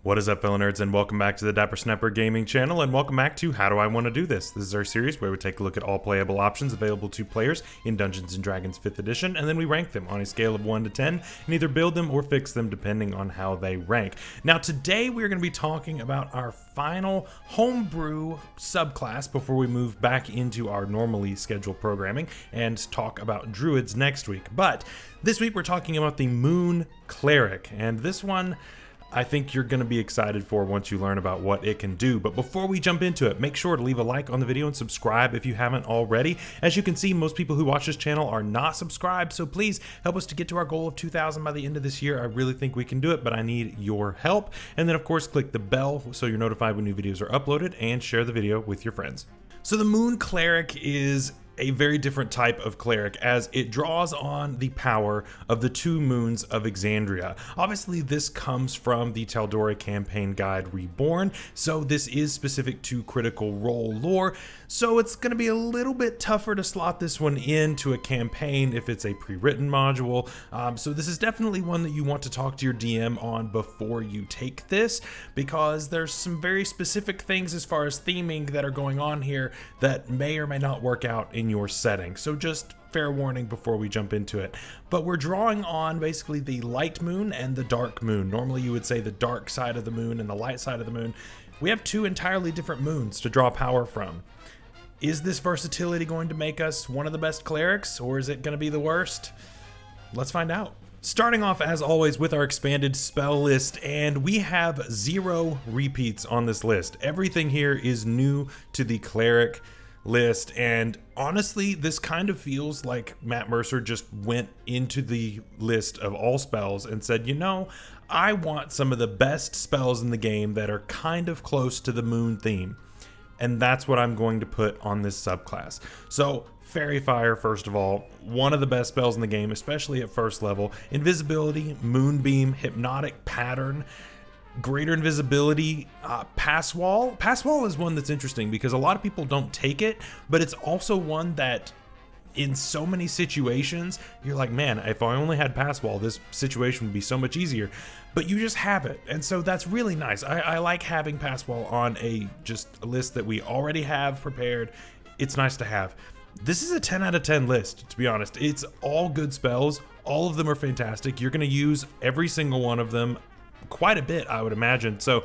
What is up, fellow nerds, and welcome back to the Dapper Snapper Gaming channel, and welcome back to How Do I Want to Do This? This is our series where we take a look at all playable options available to players in Dungeons & Dragons 5th edition, and then we rank them on a scale of 1 to 10, and either build them or fix them depending on how they rank. Now today we're going to be talking about our final homebrew subclass before we move back into our normally scheduled programming and talk about druids next week. But this week we're talking about the Moon Cleric, and this one I think you're going to be excited for once you learn about what it can do. But before we jump into it, make sure to leave a like on the video and subscribe if you haven't already. As you can see, most people who watch this channel are not subscribed, so please help us to get to our goal of 2,000 by the end of this year. I really think we can do it, but I need your help. And then of course, click the bell so you're notified when new videos are uploaded, and share the video with your friends. So the Moon Cleric is a very different type of cleric, as it draws on the power of the two Moons of Exandria. Obviously this comes from the Tal'Dorei Campaign Guide Reborn, so this is specific to Critical Role lore, so it's going to be a little bit tougher to slot this one into a campaign if it's a pre-written module. So this is definitely one that you want to talk to your DM on before you take this, because there's some very specific things as far as theming that are going on here that may or may not work out in your setting. So just fair warning before we jump into it. But we're drawing on basically the light moon and the dark moon. Normally you would say the dark side of the moon and the light side of the moon. We have two entirely different moons to draw power from. Is this versatility going to make us one of the best clerics, or is it going to be the worst? Let's find out. Starting off, as always, with our expanded spell list, and we have 0 repeats on this list. Everything here is new to the cleric list, and honestly this kind of feels like Matt Mercer just went into the list of all spells and said, you know, I want some of the best spells in the game that are kind of close to the moon theme, and that's what I'm going to put on this subclass. So Fairy Fire, first of all, one of the best spells in the game, especially at first level. Invisibility, Moonbeam, Hypnotic Pattern, Greater Invisibility, Pass Wall. Pass Wall is one that's interesting because a lot of people don't take it, but it's also one that in so many situations, you're like, man, if I only had Pass Wall, this situation would be so much easier, but you just have it. And so that's really nice. I like having Pass Wall on a list that we already have prepared. It's nice to have. This is a 10 out of 10 list, to be honest. It's all good spells. All of them are fantastic. You're going to use every single one of them quite a bit, I would imagine. So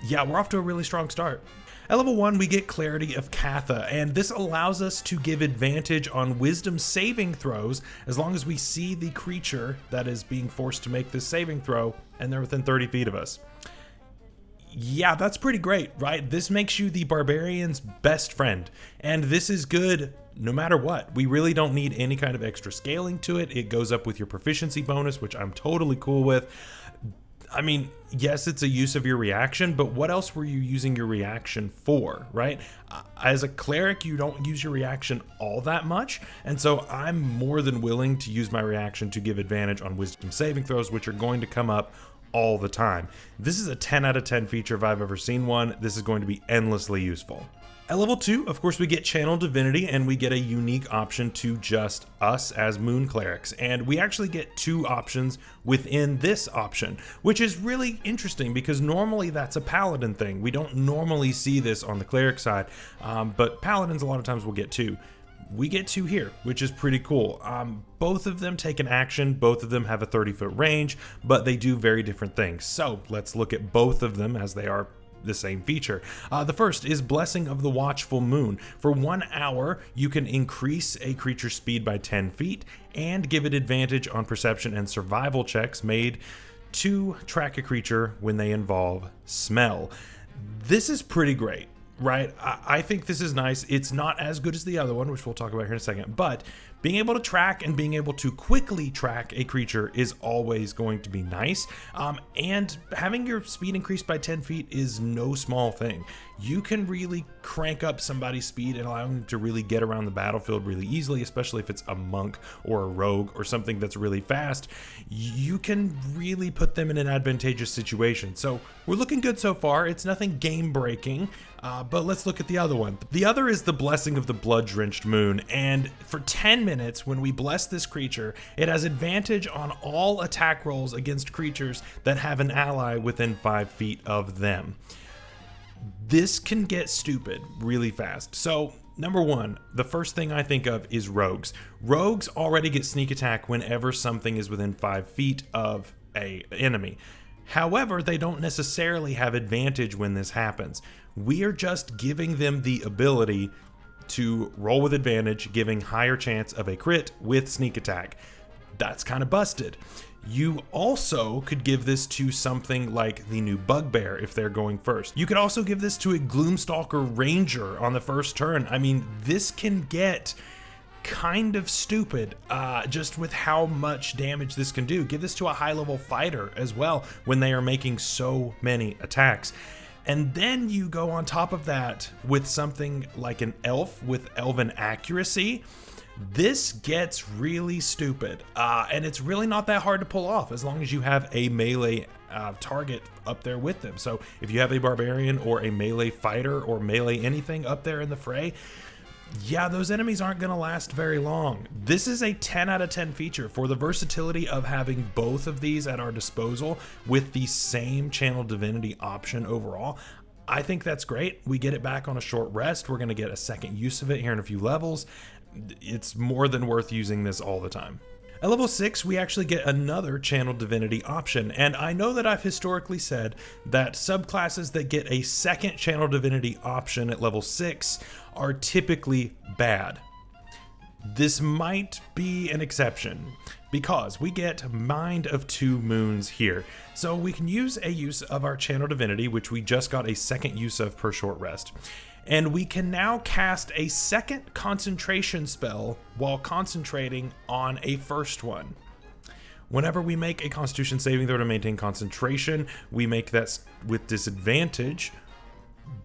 yeah, we're off to a really strong start. At level 1, we get Clarity of Katha, and this allows us to give advantage on wisdom saving throws as long as we see the creature that is being forced to make this saving throw and they're within 30 feet of us. Yeah, that's pretty great, right? This makes you the barbarian's best friend, and this is good no matter what. We really don't need any kind of extra scaling to it. It goes up with your proficiency bonus, which I'm totally cool with. I mean, yes, it's a use of your reaction, but what else were you using your reaction for, right? As a cleric, you don't use your reaction all that much, and so I'm more than willing to use my reaction to give advantage on wisdom saving throws, which are going to come up all the time. This is a 10 out of 10 feature if I've ever seen one. This is going to be endlessly useful. At level 2, of course, we get Channel Divinity, and we get a unique option to just us as Moon Clerics. And we actually get 2 options within this option, which is really interesting because normally that's a Paladin thing. We don't normally see this on the Cleric side, but Paladins a lot of times will get 2. We get 2 here, which is pretty cool. Both of them take an action, both of them have a 30-foot range, but they do very different things. So let's look at both of them as they are the same feature. The first is Blessing of the Watchful Moon. For 1 hour, you can increase a creature's speed by 10 feet and give it advantage on perception and survival checks made to track a creature when they involve smell. This is pretty great, right? I think this is nice. It's not as good as the other one, which we'll talk about here in a second, but being able to track and being able to quickly track a creature is always going to be nice. And having your speed increased by 10 feet is no small thing. You can really crank up somebody's speed and allow them to really get around the battlefield really easily, especially if it's a monk or a rogue or something that's really fast. You can really put them in an advantageous situation. So we're looking good so far. It's nothing game breaking, but let's look at the other one. The other is the Blessing of the Blood-Drenched Moon, and for 10 minutes, minutes, when we bless this creature, it has advantage on all attack rolls against creatures that have an ally within 5 feet of them. This can get stupid really fast. So, number one, the first thing I think of is rogues. Rogues already get sneak attack whenever something is within 5 feet of an enemy. However, they don't necessarily have advantage when this happens. We are just giving them the ability to roll with advantage, giving higher chance of a crit with sneak attack. That's kind of busted. You also could give this to something like the new Bugbear if they're going first. You could also give this to a Gloomstalker Ranger on the first turn. I mean, this can get kind of stupid just with how much damage this can do. Give this to a high-level fighter as well when they are making so many attacks. And then you go on top of that with something like an elf with elven accuracy. This gets really stupid, and it's really not that hard to pull off as long as you have a melee target up there with them. So if you have a barbarian or a melee fighter or melee anything up there in the fray, yeah, those enemies aren't going to last very long. This is a 10 out of 10 feature for the versatility of having both of these at our disposal with the same channel divinity option overall. I think that's great. We get it back on a short rest. We're going to get a second use of it here in a few levels. It's more than worth using this all the time. At level 6, we actually get another channel divinity option, and I know that I've historically said that subclasses that get a second channel divinity option at level 6 are typically bad. This might be an exception because we get Mind of Two Moons here. So we can use a use of our channel divinity, which we just got a second use of per short rest. And we can now cast a second concentration spell while concentrating on a first one. Whenever we make a Constitution saving throw to maintain concentration, we make that with disadvantage,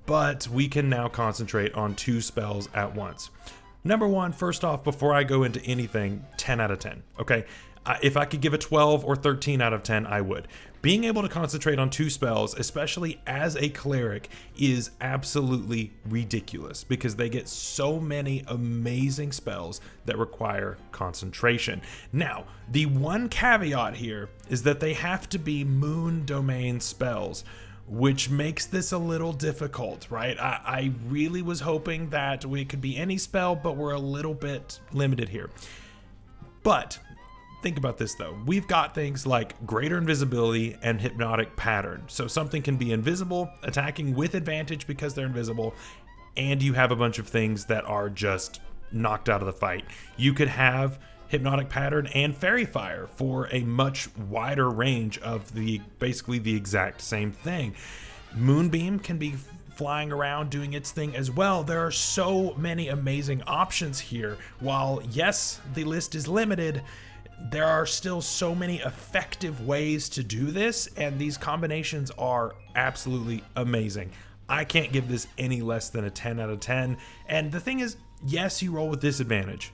but we can now concentrate on 2 spells at once. Number one, first off, before I go into anything, 10 out of 10, okay? If I could give a 12 or 13 out of 10, I would. Being able to concentrate on 2 spells, especially as a cleric, is absolutely ridiculous because they get so many amazing spells that require concentration. Now, the one caveat here is that they have to be moon domain spells, which makes this a little difficult, right? I really was hoping that it could be any spell, but we're a little bit limited here. But think about this though. We've got things like greater invisibility and hypnotic pattern. So something can be invisible, attacking with advantage because they're invisible, and you have a bunch of things that are just knocked out of the fight. You could have hypnotic pattern and fairy fire for a much wider range of basically the exact same thing. Moonbeam can be flying around doing its thing as well. There are so many amazing options here. While yes, the list is limited, there are still so many effective ways to do this, and these combinations are absolutely amazing. I can't give this any less than a 10 out of 10. And the thing is, yes, you roll with disadvantage,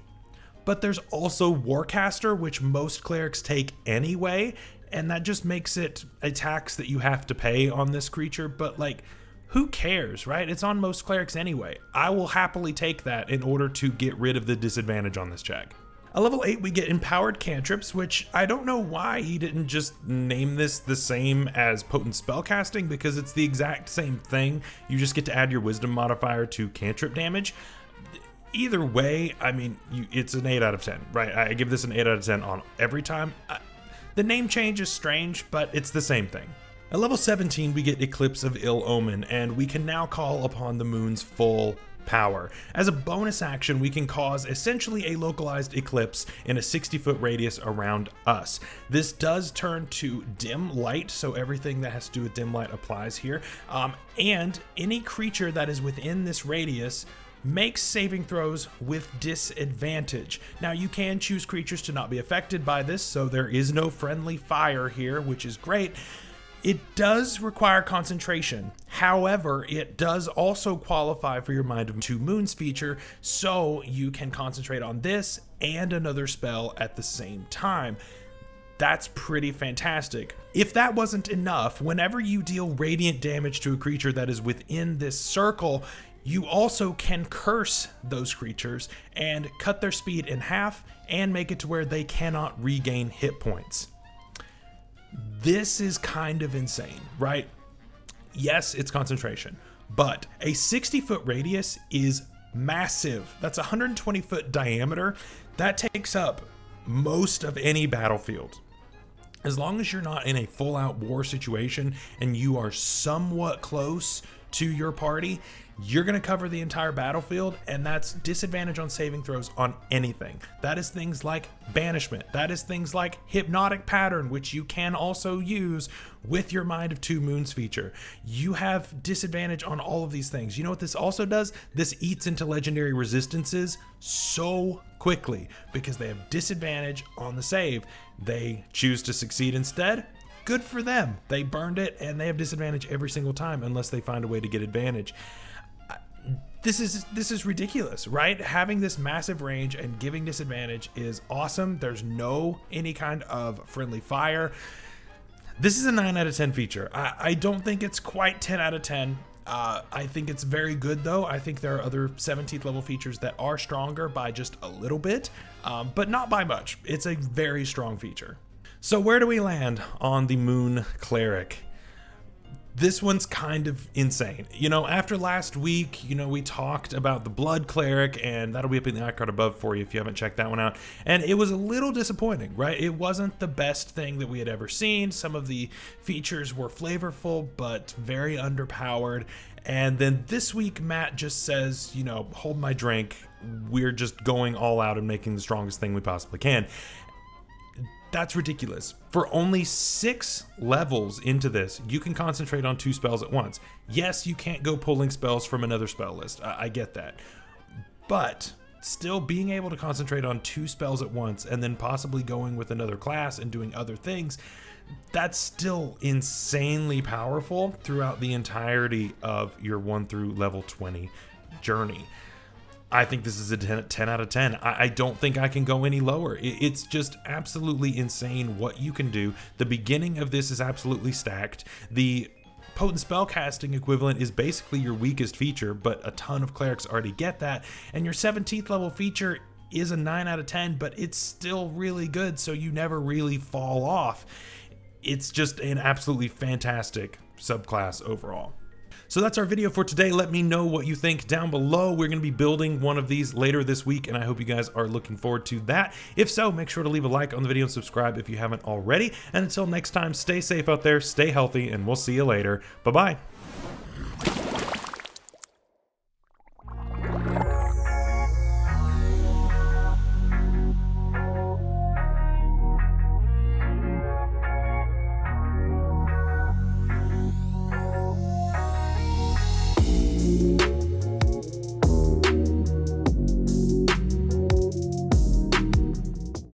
but there's also Warcaster, which most clerics take anyway, and that just makes it a tax that you have to pay on this creature, but like, who cares, right? It's on most clerics anyway. I will happily take that in order to get rid of the disadvantage on this check. At level 8, we get Empowered Cantrips, which I don't know why he didn't just name this the same as Potent Spellcasting, because it's the exact same thing. You just get to add your Wisdom modifier to cantrip damage. Either way, I mean, it's an 8 out of 10, right? I give this an 8 out of 10 on every time. The name change is strange, but it's the same thing. At level 17, we get Eclipse of Ill Omen, and we can now call upon the moon's full power. As a bonus action, we can cause essentially a localized eclipse in a 60-foot radius around us. This does turn to dim light, so everything that has to do with dim light applies here. And any creature that is within this radius makes saving throws with disadvantage. Now, you can choose creatures to not be affected by this, so there is no friendly fire here, which is great. It does require concentration. However, it does also qualify for your Mind of Two Moons feature, so you can concentrate on this and another spell at the same time. That's pretty fantastic. If that wasn't enough, whenever you deal radiant damage to a creature that is within this circle, You also can curse those creatures and cut their speed in half and make it to where they cannot regain hit points. This is kind of insane, right? Yes, it's concentration, but a 60-foot radius is massive. That's 120-foot diameter. That takes up most of any battlefield. As long as you're not in a full-out war situation and you are somewhat close to your party, you're going to cover the entire battlefield, and that's disadvantage on saving throws on anything. That is things like banishment. That is things like hypnotic pattern, which you can also use with your Mind of Two Moons feature. You have disadvantage on all of these things. You know what this also does? This eats into legendary resistances so quickly because they have disadvantage on the save. They choose to succeed instead. Good for them. They burned it, and they have disadvantage every single time unless they find a way to get advantage. This is ridiculous, right? Having this massive range and giving disadvantage is awesome. There's no any kind of friendly fire. This is a 9 out of 10 feature. I don't think it's quite 10 out of 10. I think it's very good though. I think there are other 17th level features that are stronger by just a little bit, but not by much. It's a very strong feature. So where do we land on the Moon Cleric? This one's kind of insane. You know, after last week, we talked about the Blood Cleric, and that'll be up in the icon above for you if you haven't checked that one out. And it was a little disappointing, right? It wasn't the best thing that we had ever seen. Some of the features were flavorful, but very underpowered. And then this week, Matt just says, hold my drink. We're just going all out and making the strongest thing we possibly can. That's ridiculous. For only 6 levels into this, you can concentrate on 2 spells at once. Yes, you can't go pulling spells from another spell list. I get that. But still being able to concentrate on 2 spells at once and then possibly going with another class and doing other things, that's still insanely powerful throughout the entirety of your 1 through level 20 journey. I think this is a 10 out of 10. I don't think I can go any lower. It's just absolutely insane what you can do. The beginning of this is absolutely stacked. The potent spellcasting equivalent is basically your weakest feature, but a ton of clerics already get that. And your 17th level feature is a 9 out of 10, but it's still really good, so you never really fall off. It's just an absolutely fantastic subclass overall. So that's our video for today. Let me know what you think down below. We're going to be building one of these later this week, and I hope you guys are looking forward to that. If so, make sure to leave a like on the video and subscribe if you haven't already. And until next time, stay safe out there, stay healthy, and we'll see you later. Bye-bye.